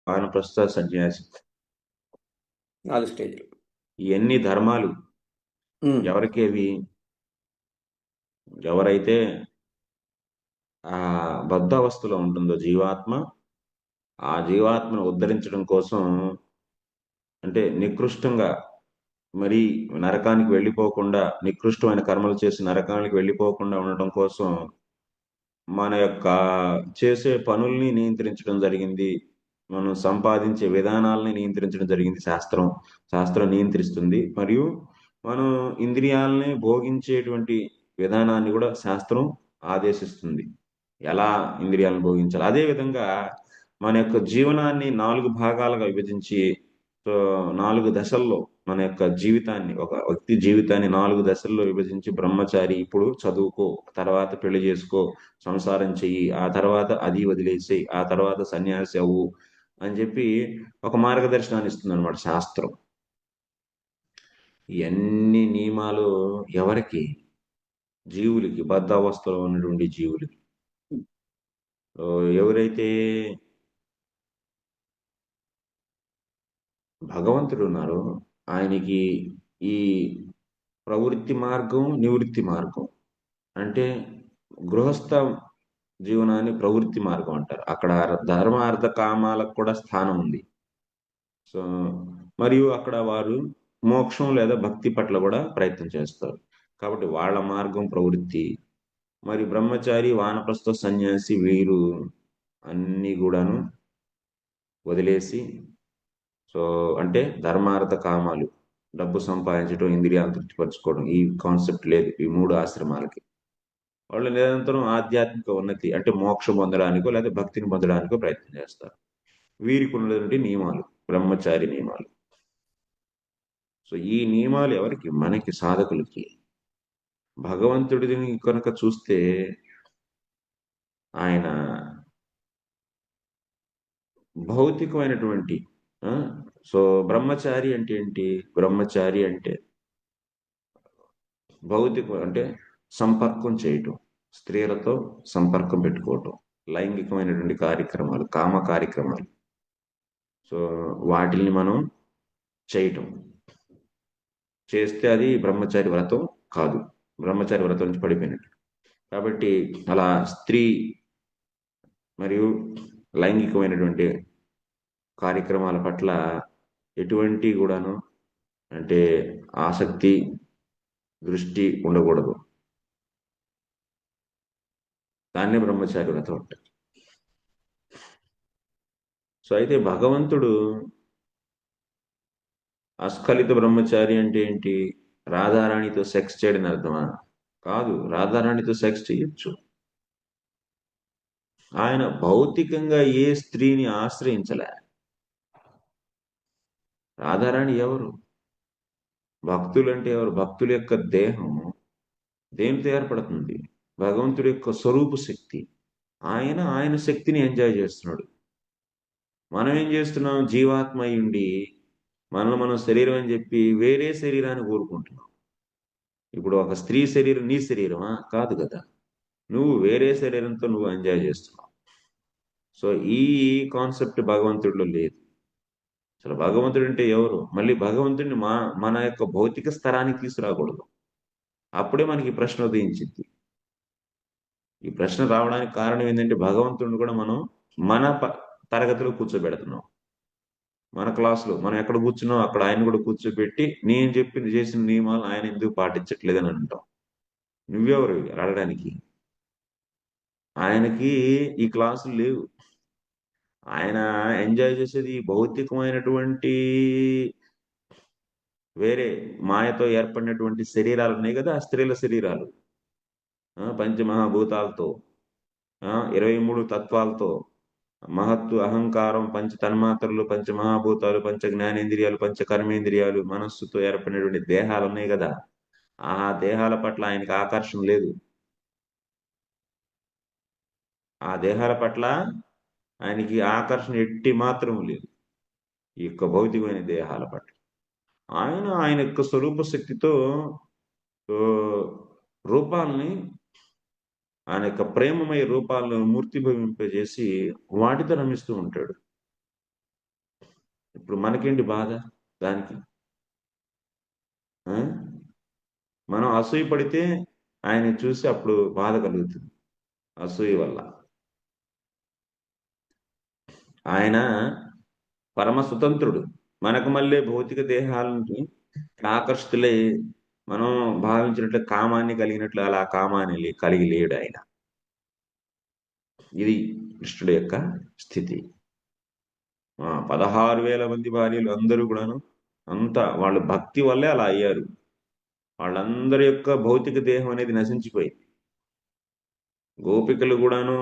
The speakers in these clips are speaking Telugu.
వానప్రస్థ, సన్యాసి. 4 స్టేజ్‌లు. ఇయన్నీ ధర్మాలు. హ్మ్. ఎవరికేవి? ఎవరైతే ఆ బద్ధావస్థలో ఉంటుందో జీవాత్మ, ఆ జీవాత్మను ఉద్ధరించడం కోసం, అంటే నికృష్టంగా మరి నరకానికి వెళ్ళిపోకుండా, నికృష్టమైన కర్మలు చేసి నరకానికి వెళ్ళిపోకుండా ఉండటం కోసం మన యొక్క చేసే పనుల్ని నియంత్రించడం జరిగింది. మనం సంపాదించే విధానాలని నియంత్రించడం జరిగింది శాస్త్రం. శాస్త్రం నియంత్రిస్తుంది. మరియు మనం ఇంద్రియాలని భోగించేటువంటి విధానాన్ని కూడా శాస్త్రం ఆదేశిస్తుంది. ఎలా ఇంద్రియాలను భోగించాలి. అదేవిధంగా మన యొక్క జీవనాన్ని 4 భాగాలుగా విభజించి, సో 4 దశల్లో మన యొక్క జీవితాన్ని, ఒక వ్యక్తి జీవితాన్ని 4 దశల్లో విభజించి, బ్రహ్మచారి ఇప్పుడు చదువుకో, తర్వాత పెళ్లి చేసుకో, సంసారం చెయ్యి, ఆ తర్వాత అది వదిలేసేయి, ఆ తర్వాత సన్యాసి అవ్వు అని చెప్పి ఒక మార్గదర్శనాన్ని ఇస్తుంది అనమాట శాస్త్రం. ఇవన్నీ నియమాలు ఎవరికి? జీవులకి, బద్ధావస్థలో ఉన్నటువంటి జీవులకి. సో, ఎవరైతే భగవంతుడు ఉన్నారో ఆయనకి ఈ ప్రవృత్తి మార్గం, నివృత్తి మార్గం, అంటే గృహస్థ జీవనాన్ని ప్రవృత్తి మార్గం అంటారు. అక్కడ ధర్మ అర్థ కామాలకు కూడా స్థానం ఉంది. సో మరియు అక్కడ వారు మోక్షం లేదా భక్తి పట్ల కూడా ప్రయత్నం చేస్తారు. కాబట్టి వాళ్ళ మార్గం ప్రవృత్తి. మరి బ్రహ్మచారి, వానప్రస్థ, సన్యాసి వీరు అన్నీ కూడాను వదిలేసి, సో అంటే ధర్మార్థ కామాలు, డబ్బు సంపాదించడం, ఇంద్రియాలను తృప్తిపరచుకోవడం, ఈ కాన్సెప్ట్ లేదు ఈ 3 ఆశ్రమాలకి. వాళ్ళు నిరంతరం ఆధ్యాత్మిక ఉన్నతి, అంటే మోక్షం పొందడానికో లేదా భక్తిని పొందడానికో ప్రయత్నం చేస్తారు. వీరికి ఉన్నటువంటి నియమాలు, బ్రహ్మచారి నియమాలు. సో ఈ నియమాలు ఎవరికి? మనకి, సాధకులకి. భగవంతుడిని కనుక చూస్తే ఆయన భౌతికమైనటువంటి ఆ, సో బ్రహ్మచారి అంటే ఏంటి? బ్రహ్మచారి అంటే భౌతికం, అంటే సంపర్కం చేయటం, స్త్రీలతో సంపర్కం పెట్టుకోవటం, లైంగికమైనటువంటి కార్యక్రమాలు, కామ కార్యక్రమాలు, సో వాటిల్ని మనం చేయటం. చేస్తే అది బ్రహ్మచారి వ్రతం కాదు. బ్రహ్మచారి వ్రతం నుంచి పడిపోయినట్టు. కాబట్టి అలా స్త్రీ మరియు లైంగికమైనటువంటి కార్యక్రమాల పట్ల ఎటువంటి కూడాను, అంటే ఆసక్తి, దృష్టి ఉండకూడదు. దాన్నే బ్రహ్మచారి వ్రతం అంటారు. సో అయితే భగవంతుడు అస్ఖలిత బ్రహ్మచారి అంటే ఏంటి? రాధారాణితో సెక్స్ చేయడం అర్థమా? కాదు. రాధారాణితో సెక్స్ చేయొచ్చు. ఆయన భౌతికంగా ఏ స్త్రీని ఆశ్రయించలే. రాధారాణి ఎవరు? భక్తులు అంటే ఎవరు? భక్తుల యొక్క దేహం దేనితో ఏర్పడుతుంది? భగవంతుడి యొక్క స్వరూప శక్తి. ఆయన శక్తిని ఎంజాయ్ చేస్తున్నాడు. మనం ఏం చేస్తున్నాం? జీవాత్మ అయి ఉండి మనల్ని మనం శరీరం అని చెప్పి వేరే శరీరాన్ని కోరుకుంటున్నాం. ఇప్పుడు ఒక స్త్రీ శరీరం నీ శరీరమా? కాదు కదా. నువ్వు వేరే శరీరంతో నువ్వు ఎంజాయ్ చేస్తున్నావు. సో ఈ కాన్సెప్ట్ భగవంతుడిలో లేదు. అసలు భగవంతుడు అంటే ఎవరు? మళ్ళీ భగవంతుడిని మన యొక్క భౌతిక స్థరానికి తీసుకురాకూడదు. అప్పుడే మనకి ఈ ప్రశ్న ఉదయించింది. ఈ ప్రశ్న రావడానికి కారణం ఏంటంటే భగవంతుడిని కూడా మనం మన తరగతిలో కూర్చోబెడుతున్నాం. మన క్లాసులో మనం ఎక్కడ కూర్చున్నాం అక్కడ ఆయన కూడా కూర్చోబెట్టి నేను చెప్పింది చేసిన నియమాలు ఆయన ఎందుకు పాటించట్లేదని అంటాం. నువ్వెవరు అడగడానికి? ఆయనకి ఈ క్లాసులు లేవు. ఆయన ఎంజాయ్ చేసేది భౌతికమైనటువంటి వేరే మాయతో ఏర్పడినటువంటి శరీరాలు ఉన్నాయి కదా, ఆ స్త్రీల శరీరాలు, పంచమహాభూతాలతో, 23 తత్వాలతో, మహత్తు, అహంకారం, పంచ తన్మాత్రలు, పంచమహాభూతాలు, పంచ జ్ఞానేంద్రియాలు, పంచ కర్మేంద్రియాలు, మనస్సుతో ఏర్పడినటువంటి దేహాలు ఉన్నాయి కదా, ఆ దేహాల పట్ల ఆయనకి ఆకర్షణ లేదు. ఆ దేహాల పట్ల ఆయనకి ఆకర్షణ ఎట్టి మాత్రం లేదు. ఈ యొక్క భౌతికమైన దేహాల పట్ల ఆయన యొక్క స్వరూప శక్తితో రూపాలని, ఆయన యొక్క ప్రేమమయ రూపాలను మూర్తిభవింపజేసి వాటితో రమిస్తూ ఉంటాడు. ఇప్పుడు మనకేంటి బాధ దానికి? ఆ? మనం అసూయ పడితే ఆయన చూసి అప్పుడు బాధ కలుగుతుంది, అసూయ వల్ల. ఆయన పరమ స్వతంత్రుడు. మనకు మళ్ళీ భౌతిక దేహాలని ఆకర్షితులై మనం భావించినట్లు కామాన్ని కలిగినట్లు అలా కామాన్ని కలిగి లేడు ఆయన. ఇది కృష్ణుడి యొక్క స్థితి. 16,000 మంది భార్యలు అందరూ కూడాను అంతా వాళ్ళు భక్తి వల్లే అలా అయ్యారు. వాళ్ళందరి యొక్క భౌతిక దేహం అనేది నశించిపోయింది. గోపికలు కూడాను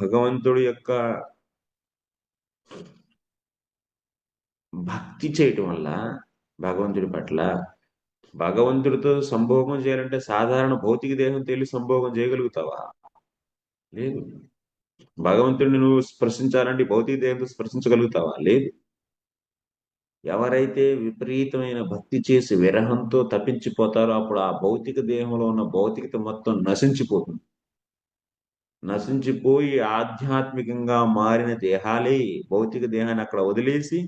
భగవంతుడి యొక్క భక్తి చేయటం వల్ల భగవంతుడి పట్ల, భగవంతుడితో సంభోగం చేయాలంటే సాధారణ భౌతిక దేహంతో వెళ్ళి సంభోగం చేయగలుగుతావా? లేదు. భగవంతుడిని నువ్వు స్పర్శించాలంటే భౌతిక దేహంతో స్పర్శించగలుగుతావా? లేదు. ఎవరైతే విపరీతమైన భక్తి చేసి విరహంతో తప్పించిపోతారో అప్పుడు ఆ భౌతిక దేహంలో ఉన్న భౌతికత మొత్తం నశించిపోతుంది. నశించిపోయి ఆధ్యాత్మికంగా మారిన దేహాలే భౌతిక దేహాన్ని అక్కడ వదిలేసి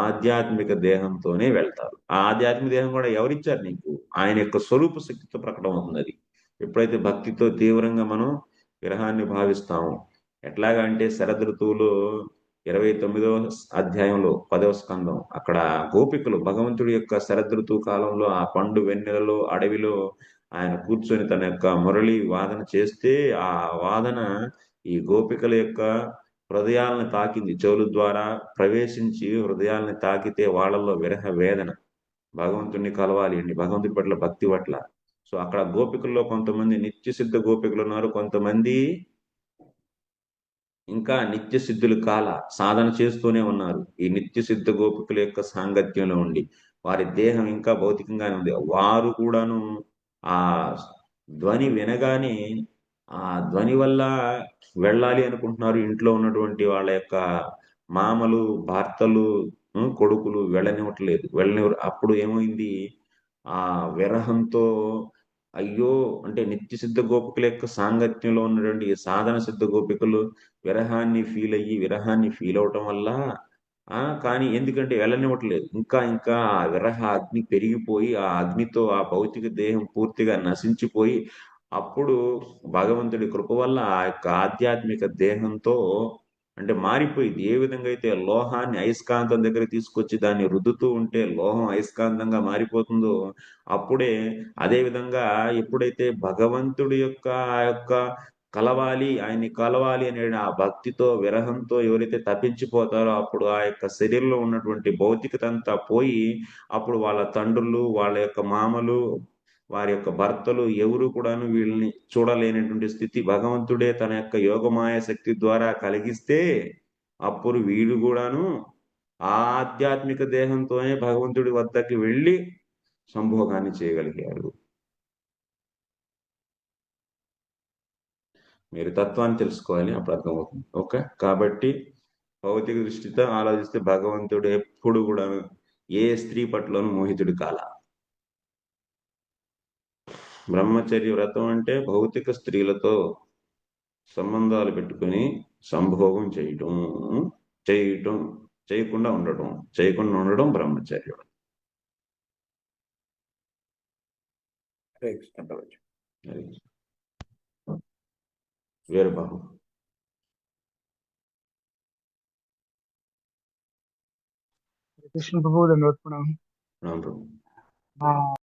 ఆధ్యాత్మిక దేహంతోనే వెళ్తారు. ఆ ఆధ్యాత్మిక దేహం కూడా ఎవరిచ్చారు నీకు? ఆయన యొక్క స్వరూప శక్తితో ప్రకటన అవుతుంది అది. ఎప్పుడైతే భక్తితో తీవ్రంగా మనం విరహాన్ని భావిస్తాము. ఎట్లాగా అంటే శరద్ ఋతువులో 29వ అధ్యాయంలో 10వ స్కందం అక్కడ గోపికలు భగవంతుడి యొక్క శరద్ ఋతువు కాలంలో ఆ పండు వెన్నెలలో అడవిలో ఆయన కూర్చొని తన యొక్క మురళి వాదన చేస్తే ఆ వాదన ఈ గోపికల యొక్క హృదయాలను తాకింది. చెవుల ద్వారా ప్రవేశించి హృదయాలను తాకితే వాళ్ళల్లో విరహ వేదన. భగవంతుడిని కలవాలి అండి, భగవంతుడి పట్ల భక్తి పట్ల. సో అక్కడ గోపికల్లో కొంతమంది నిత్య సిద్ధ గోపికలు ఉన్నారు, కొంతమంది ఇంకా నిత్య సిద్ధులు కాల సాధన చేస్తూనే ఉన్నారు. ఈ నిత్య సిద్ధ గోపికల యొక్క సాంగత్యంలో ఉండి వారి దేహం ఇంకా భౌతికంగానే ఉంది. వారు కూడాను ఆ ధ్వని వినగానే ఆ ధ్వని వల్ల వెళ్ళాలి అనుకుంటున్నారు. ఇంట్లో ఉన్నటువంటి వాళ్ళ యొక్క మామలు, భర్తలు, కొడుకులు వెళ్ళనివ్వట్లేదు, వెళ్ళనివ్వరు. అప్పుడు ఏమైంది? ఆ విరహంతో అయ్యో అంటే నిత్య సిద్ధ గోపికల యొక్క సాంగత్యంలో ఉన్నటువంటి ఈ సాధన సిద్ధ గోపికలు విరహాన్ని ఫీల్ అయ్యి విరహాన్ని ఫీల్ అవటం వల్ల కానీ ఎందుకంటే వెళ్ళనివ్వట్లేదు. ఇంకా ఇంకా ఆ విరహ అగ్ని పెరిగిపోయి ఆ అగ్నితో ఆ భౌతిక దేహం పూర్తిగా నశించిపోయి అప్పుడు భగవంతుడి కృప వల్ల ఆ యొక్క ఆధ్యాత్మిక దేహంతో అంటే మారిపోయింది. ఏ విధంగా అయితే లోహాన్ని అయస్కాంతం దగ్గర తీసుకొచ్చి దాన్ని రుద్దుతూ ఉంటే లోహం అయస్కాంతంగా మారిపోతుందో అప్పుడే అదే విధంగా ఎప్పుడైతే భగవంతుడి యొక్క ఆ యొక్క కలవాలి, ఆయన్ని కలవాలి అనే ఆ భక్తితో విరహంతో ఎవరైతే తప్పించిపోతారో అప్పుడు ఆ యొక్క శరీరంలో ఉన్నటువంటి భౌతికత అంతా పోయి అప్పుడు వాళ్ళ తండ్రులు, వాళ్ళ యొక్క మామలు, వారి యొక్క భర్తలు ఎవరు కూడాను వీళ్ళని చూడలేనటువంటి స్థితి భగవంతుడే తన యొక్క యోగమాయ శక్తి ద్వారా కలిగిస్తే అప్పుడు వీడు కూడాను ఆ ఆధ్యాత్మిక దేహంతోనే భగవంతుడి వద్దకి వెళ్ళి సంభోగాన్ని చేయగలిగారు. మీరు తత్వాన్ని తెలుసుకోవాలి, అప్పుడు అర్థమవుతుంది. ఓకే, కాబట్టి భౌతిక దృష్టితో ఆలోచిస్తే భగవంతుడు ఎప్పుడు కూడా ఏ స్త్రీ పట్లను మోహితుడు కాల. బ్రహ్మచర్య వ్రతం అంటే భౌతిక స్త్రీలతో సంబంధాలు పెట్టుకుని సంభోగం చేయటం చేయకుండా ఉండడం బ్రహ్మచర్యం. వేరు బాబు. कृष्ण प्रभु दंडवत प्रणाम। రామ్ ప్రభు. हाँ।